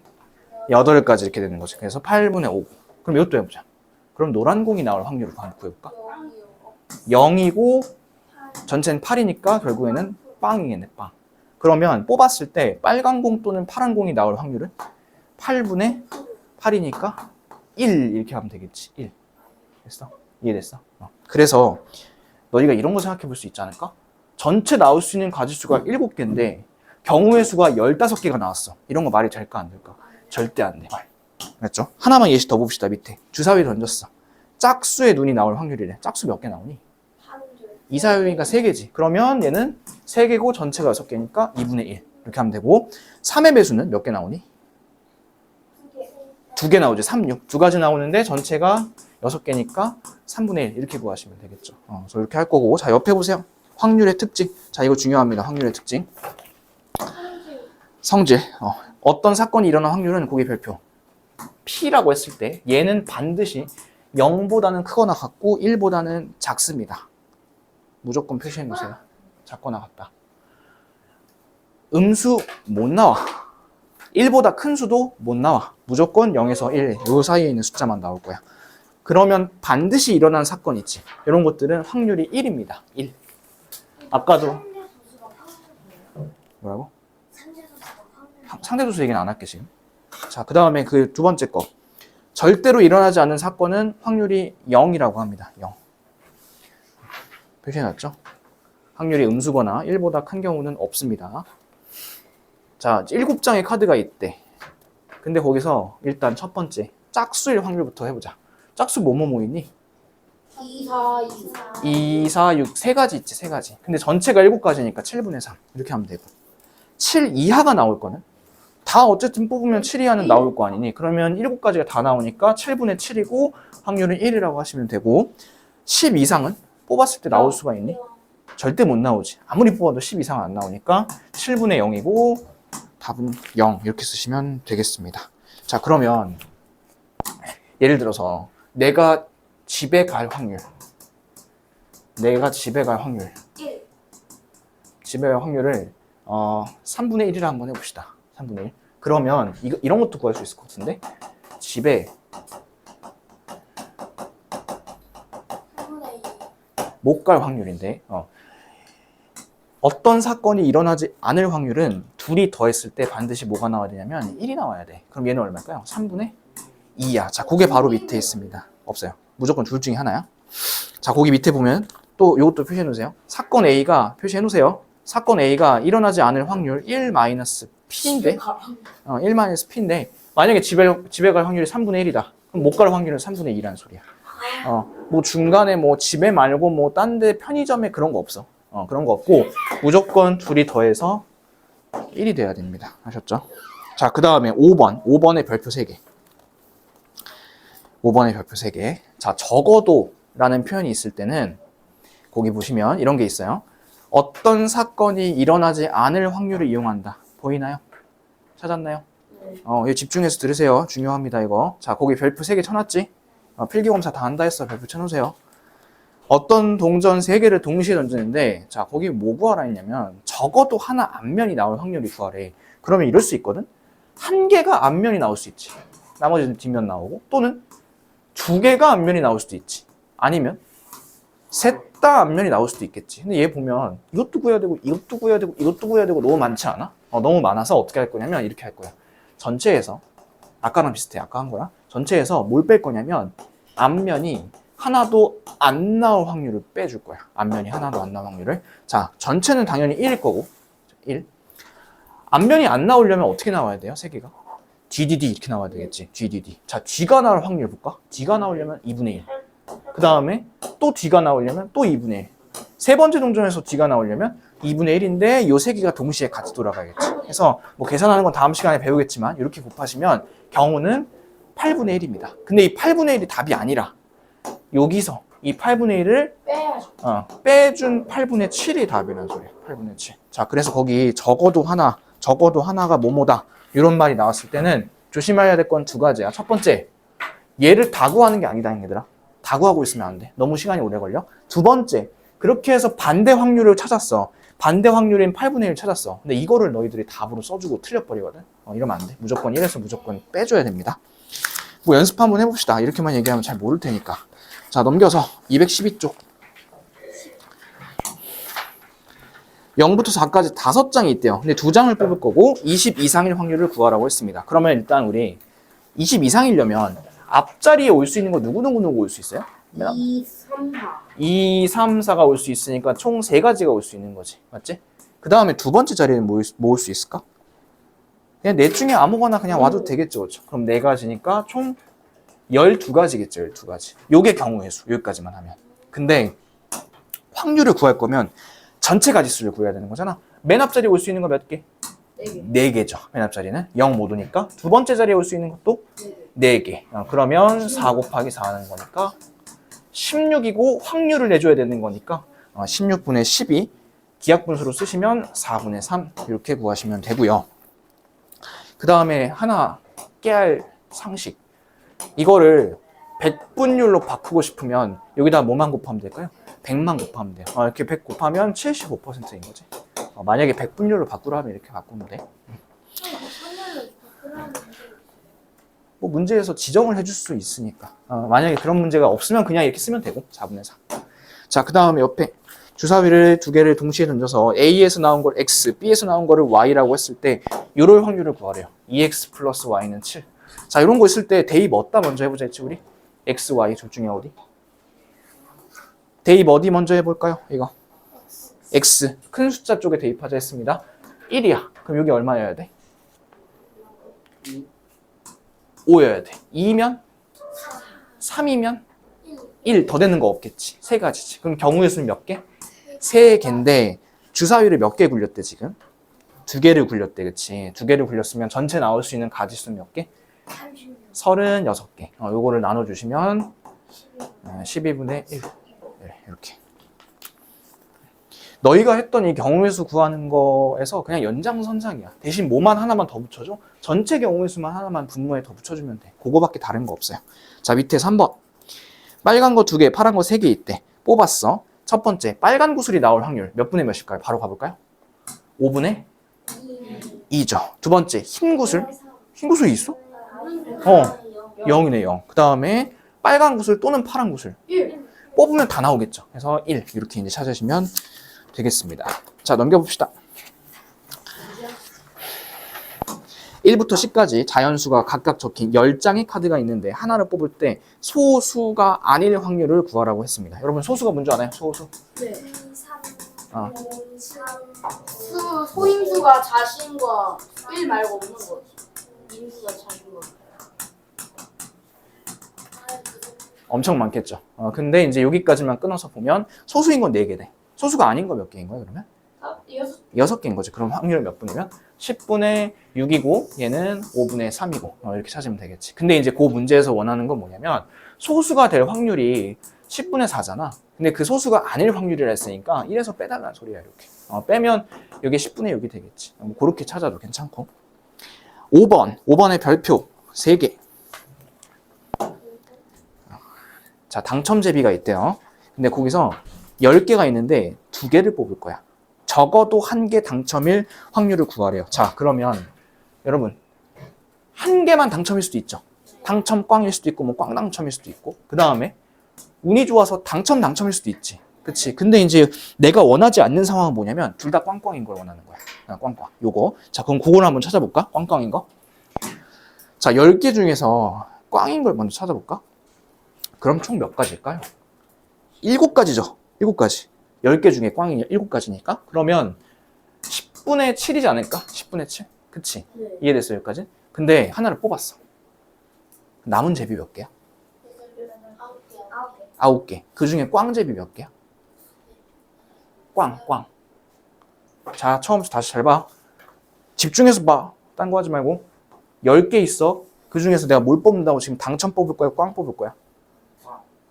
8가지 이렇게 되는 거지. 그래서 8분의 5. 그럼 이것도 해보자. 그럼 노란 공이 나올 확률을 한번 구해볼까? 0이고 전체는 8이니까 결국에는 빵이겠네, 빵. 그러면 뽑았을 때 빨간 공 또는 파란 공이 나올 확률은 8분의 8이니까 1 이렇게 하면 되겠지. 1. 됐어? 이해됐어? 그래서 너희가 이런 거 생각해 볼 수 있지 않을까? 전체 나올 수 있는 가지수가 7개인데 경우의 수가 15개가 나왔어. 이런 거 말이 될까 안 될까? 절대 안 돼. 알았죠? 하나만 예시 더 봅시다. 밑에 주사위 던졌어. 짝수의 눈이 나올 확률이래. 짝수 몇 개 나오니? 2사유니까 3개지. 그러면 얘는 3개고 전체가 6개니까 2분의 1 이렇게 하면 되고, 3의 배수는 몇 개 나오니? 2개 나오지. 3, 6. 2가지 나오는데 전체가 6개니까 3분의 1 이렇게 구하시면 되겠죠. 그래서 이렇게 할 거고, 자, 옆에 보세요. 확률의 특징. 자, 이거 중요합니다. 확률의 특징. 성질. 어떤 사건이 일어난 확률은 고기 별표 P라고 했을 때 얘는 반드시 0보다는 크거나 같고 1보다는 작습니다. 무조건 표시해 놓으세요. 작거나 같다. 음수 못 나와. 1보다 큰 수도 못 나와. 무조건 0에서 1, 요 사이에 있는 숫자만 나올 거야. 그러면 반드시 일어난 사건 있지. 이런 것들은 확률이 1입니다. 1. 아까도 뭐라고? 상대도수 얘기는 안 할게 지금. 자, 그 다음에 그 두 번째 거. 절대로 일어나지 않는 사건은 확률이 0이라고 합니다. 0. 표시해놨죠? 확률이 음수거나 1보다 큰 경우는 없습니다. 자, 7장의 카드가 있대. 근데 거기서 일단 첫 번째 짝수일 확률부터 해보자. 짝수 뭐뭐 있니? 2, 4, 2, 4, 6, 3가지 있지, 3가지. 근데 전체가 7가지니까 7분의 3 이렇게 하면 되고, 7 이하가 나올 거는 다 어쨌든 뽑으면 7 이하는 나올 거 아니니? 그러면 7가지가 다 나오니까 7분의 7이고 확률은 1이라고 하시면 되고, 10 이상은 뽑았을 때 나올 수가 있니? 절대 못 나오지. 아무리 뽑아도 10 이상은 안 나오니까 7분의 0이고 답은 0 이렇게 쓰시면 되겠습니다. 자, 그러면 예를 들어서 내가 집에 갈 확률, 집에 갈 확률을 3분의 1이라 한번 해봅시다. 3분의 1. 그러면 이런 것도 구할 수 있을 것 같은데, 집에 못 갈 확률인데, 어떤 사건이 일어나지 않을 확률은 둘이 더했을 때 반드시 뭐가 나와야 되냐면 1이 나와야 돼. 그럼 얘는 얼마일까요? 3분의 2야. 자, 그게 바로 밑에 있습니다. 없어요. 무조건 둘 중에 하나야. 자, 거기 밑에 보면 또 이것도 표시해 놓으세요. 사건 A가 표시해 놓으세요. 사건 A가 일어나지 않을 확률 1-P인데 1-P인데 만약에 집에 갈 확률이 3분의 1이다. 그럼 못 갈 확률은 3분의 2라는 소리야. 뭐 중간에 뭐 집에 말고 뭐 딴 데 편의점에 그런 거 없어. 그런 거 없고 무조건 둘이 더해서 1이 돼야 됩니다. 아셨죠? 자, 그 다음에 5번. 5번의 별표 3개. 5번의 별표 3개. 자, 적어도 라는 표현이 있을 때는 거기 보시면 이런 게 있어요. 어떤 사건이 일어나지 않을 확률을 이용한다. 보이나요? 찾았나요? 이거 집중해서 들으세요. 중요합니다, 이거. 자, 거기 별표 3개 쳐놨지? 필기검사 다 한다 했어. 별표 쳐놓으세요. 어떤 동전 3개를 동시에 던지는데, 자, 거기 뭐 구하라 했냐면, 적어도 하나 앞면이 나올 확률이 구하래. 그러면 이럴 수 있거든? 한 개가 앞면이 나올 수 있지. 나머지는 뒷면 나오고, 또는 2개가 앞면이 나올 수도 있지. 아니면, 셋 다 앞면이 나올 수도 있겠지. 근데 얘 보면, 이것도 구해야 되고, 이것도 구해야 되고, 이것도 구해야 되고, 너무 많지 않아? 너무 많아서 어떻게 할 거냐면, 이렇게 할 거야. 전체에서, 아까랑 비슷해. 아까 한 거랑. 전체에서 뭘 뺄 거냐면, 앞면이 하나도 안 나올 확률을 빼줄 거야. 앞면이 하나도 안 나올 확률을. 자, 전체는 당연히 1일 거고, 1. 앞면이 안 나오려면 어떻게 나와야 돼요? 3개가? DDD 이렇게 나와야 되겠지. DDD. 자, D가 나올 확률 볼까? D가 나오려면 2분의 1. 그 다음에 또 D가 나오려면 또 2분의 1. 세 번째 동전에서 D가 나오려면 2분의 1인데 요 3개가 동시에 같이 돌아가겠지. 그래서 뭐 계산하는 건 다음 시간에 배우겠지만 이렇게 곱하시면 경우는 8분의 1입니다. 근데 이 8분의 1이 답이 아니라 여기서 이 8분의 1을 빼준 8분의 7이 답이라는 소리야. 8분의 7. 자, 그래서 거기 적어도 하나가 뭐뭐다. 이런 말이 나왔을 때는 조심해야 될 건 2가지야. 첫 번째, 얘를 다 구하는 게 아니다, 얘들아. 다 구하고 있으면 안 돼. 너무 시간이 오래 걸려. 2번째, 그렇게 해서 반대 확률을 찾았어. 반대 확률인 8분의 1 찾았어. 근데 이거를 너희들이 답으로 써주고 틀려버리거든. 이러면 안 돼. 무조건 1에서 무조건 빼줘야 됩니다. 뭐 연습 한번 해봅시다. 이렇게만 얘기하면 잘 모를 테니까. 자, 넘겨서 212쪽. 0부터 4까지 5장이 있대요. 근데 2장을 뽑을 거고 20 이상일 확률을 구하라고 했습니다. 그러면 일단 우리 20 이상이려면 앞자리에 올 수 있는 거 누구 올 수 있어요? 2, 3, 4. 2, 3, 4가 올 수 있으니까 총 3가지가 올 수 있는 거지. 맞지? 그 다음에 2번째 자리에는 뭐 올 수 있을까? 그냥 넷 중에 아무거나 그냥 와도 되겠죠. 그렇죠? 그럼 4가지니까 총 12가지겠죠. 12가지. 요게 경우의 수. 여기까지만 하면. 근데 확률을 구할 거면 전체 가지수를 구해야 되는 거잖아. 맨 앞자리에 올 수 있는 거 몇 개? 4개죠. 맨 앞자리는 0 못 오니까. 두 번째 자리에 올 수 있는 것도 4개. 그러면 4 곱하기 4 하는 거니까 16이고 확률을 내줘야 되는 거니까 16분의 12 기하분수로 쓰시면 4분의 3 이렇게 구하시면 되고요. 그 다음에 하나 깨알 상식. 이거를 100분율로 바꾸고 싶으면 여기다 뭐만 곱하면 될까요? 100만 곱하면 돼요. 이렇게 100 곱하면 75%인 거지. 만약에 100분율로 바꾸라 하면 이렇게 바꾸면 돼. 뭐 문제에서 지정을 해줄 수 있으니까. 만약에 그런 문제가 없으면 그냥 이렇게 쓰면 되고 4분의 4. 자, 그 다음에 옆에 주사위를 2개를 동시에 던져서 A에서 나온 걸 X, B에서 나온 거를 Y라고 했을 때 요럴 확률을 구하래요. 2X 플러스 Y는 7. 자, 이런 거 있을 때 대입 어디다 먼저 해보자 했지 우리? X, Y 둘 중에 어디? 대입 어디 먼저 해볼까요? 이거 X 큰 숫자 쪽에 대입하자 했습니다. 1이야. 그럼 여기 얼마여야 돼? 5여야 돼. 2면? 3이면? 1 더 되는 거 없겠지. 3가지지. 그럼 경우의 수는 몇 개? 3개인데 주사위를 몇 개 굴렸대 지금? 2개를 굴렸대. 그치? 2개를 굴렸으면 전체 나올 수 있는 가지수는 몇 개? 36개. 요거를 나눠주시면 12분의 1. 네, 이렇게. 너희가 했던 이 경우의 수 구하는 거에서 그냥 연장선상이야. 대신 뭐만 하나만 더 붙여줘? 전체 경우의 수만 하나만 분모에 더 붙여주면 돼. 그거밖에 다른 거 없어요. 자, 밑에 3번. 빨간 거 2개, 파란 거 3개 있대. 뽑았어. 첫 번째, 빨간 구슬이 나올 확률 몇 분의 몇일까요? 바로 가볼까요? 5분의 2죠. 두 번째, 흰 구슬. 흰 구슬이 있어? 0이네, 0. 그 다음에 빨간 구슬 또는 파란 구슬. 1. 뽑으면 다 나오겠죠. 그래서 1 이렇게 이제 찾으시면 되겠습니다. 자, 넘겨봅시다. 1부터 10까지 자연수가 각각 적힌 10장의 카드가 있는데 하나를 뽑을 때 소수가 아닐 확률을 구하라고 했습니다. 여러분 소수가 뭔지 아나요? 소수? 네. 소인수가 자신과 1 말고 없는 거지. 인수가 자신과. 엄청 많겠죠. 근데 이제 여기까지만 끊어서 보면 소수인 건 4개 돼. 소수가 아닌 거 몇 개인 거야, 그러면? 6개인 거지. 그럼 확률 몇 분이면? 10분의 6이고 얘는 5분의 3이고 이렇게 찾으면 되겠지. 근데 이제 그 문제에서 원하는 건 뭐냐면 소수가 될 확률이 10분의 4잖아. 근데 그 소수가 아닐 확률이라 했으니까 1에서 빼달라는 소리야, 이렇게. 빼면 여기 10분의 6이 되겠지. 뭐 그렇게 찾아도 괜찮고. 5번의 별표 3개. 자, 당첨제비가 있대요. 근데 거기서 10개가 있는데 2개를 뽑을 거야. 적어도 1개 당첨일 확률을 구하래요. 자, 그러면 여러분 1개만 당첨일 수도 있죠. 당첨 꽝일 수도 있고 뭐 꽝 당첨일 수도 있고 그 다음에 운이 좋아서 당첨일 수도 있지. 그치? 근데 이제 내가 원하지 않는 상황은 뭐냐면 둘 다 꽝꽝인 걸 원하는 거야. 꽝꽝. 요거. 자, 그럼 그걸 한번 찾아볼까? 꽝꽝인 거. 자, 10개 중에서 꽝인 걸 먼저 찾아볼까? 그럼 총 몇 가지일까요? 7가지죠. 7가지. 10개 중에 꽝이 7가지니까. 그러면 10분의 7이지 않을까? 10분의 7. 그치? 네. 이해됐어, 여기까지? 근데 하나를 뽑았어. 남은 제비 몇 개야? 9개. 그 중에 꽝 제비 몇 개야? 꽝. 자, 처음부터 다시 잘 봐. 집중해서 봐. 딴 거 하지 말고. 10개 있어. 그 중에서 내가 뭘 뽑는다고 지금 당첨 뽑을 거야? 꽝 뽑을 거야?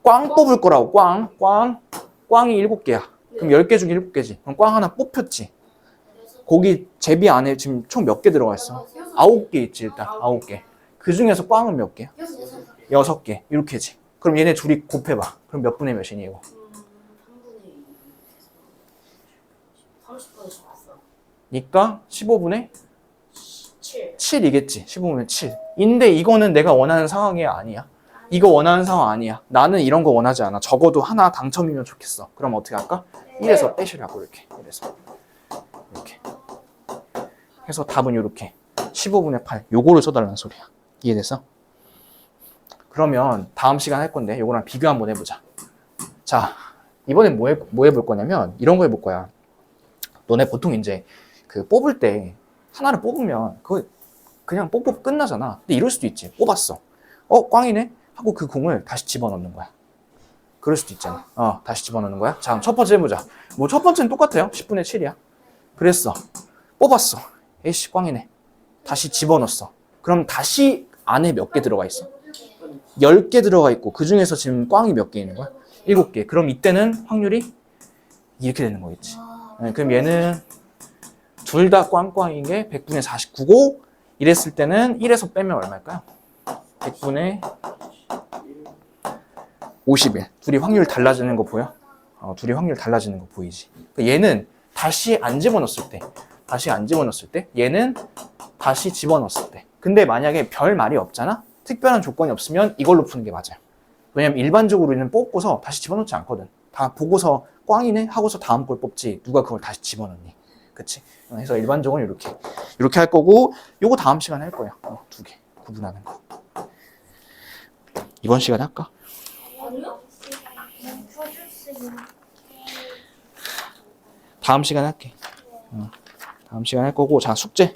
꽝 뽑을 거라고. 꽝이 7개야. 그럼 10개 중에 7개지. 그럼 꽝 하나 뽑혔지. 거기 제비 안에 지금 총 몇 개 들어가 있어? 9개 있지, 일단. 9개. 그 중에서 꽝은 몇 개야? 6개. 이렇게지. 그럼 얘네 둘이 곱해봐. 그럼 몇 분의 몇이니, 이거? 30분에 잡았어. 니까 15분의 7. 7이겠지. 15분의 7. 인데 이거는 내가 원하는 상황이 아니야. 이거 원하는 상황 아니야. 나는 이런 거 원하지 않아. 적어도 하나 당첨이면 좋겠어. 그럼 어떻게 할까? 1에서 빼시라고, 이렇게. 1에서. 이렇게. 해서 답은 이렇게. 15분의 8. 요거를 써달라는 소리야. 이해됐어? 그러면 다음 시간 할 건데 요거랑 비교 한번 해보자. 자, 이번엔 뭐 해볼 거냐면 이런 거 해볼 거야. 너네 보통 이제 그 뽑을 때 하나를 뽑으면 그거 그냥 뽑 끝나잖아. 근데 이럴 수도 있지. 뽑았어. 꽝이네? 하고 그 공을 다시 집어넣는 거야. 그럴 수도 있잖아. 다시 집어넣는 거야. 자, 그럼 첫 번째 해보자. 뭐 첫 번째는 똑같아요. 10분의 7이야. 그랬어. 뽑았어. 에이씨, 꽝이네. 다시 집어넣었어. 그럼 다시 안에 몇 개 들어가 있어? 10개 들어가 있고 그 중에서 지금 꽝이 몇 개 있는 거야? 7개. 그럼 이때는 확률이 이렇게 되는 거겠지. 네, 그럼 얘는 둘 다 꽝꽝인 게 100분의 49고 이랬을 때는 1에서 빼면 얼마일까요? 100분의 51. 둘이 확률 달라지는 거 보여? 둘이 확률 달라지는 거 보이지? 얘는 다시 안 집어넣었을 때 얘는 다시 집어넣었을 때. 근데 만약에 별 말이 없잖아? 특별한 조건이 없으면 이걸로 푸는 게 맞아요. 왜냐면 일반적으로 얘는 뽑고서 다시 집어넣지 않거든. 다 보고서 꽝이네 하고서 다음 걸 뽑지 누가 그걸 다시 집어넣니. 그치? 그래서 일반적으로 이렇게 할 거고 요거 다음 시간에 할 거야. 2개 구분하는 거. 이번 시간에 할까? 다음 시간에 할게. 다음 시간에 할 거고 자 숙제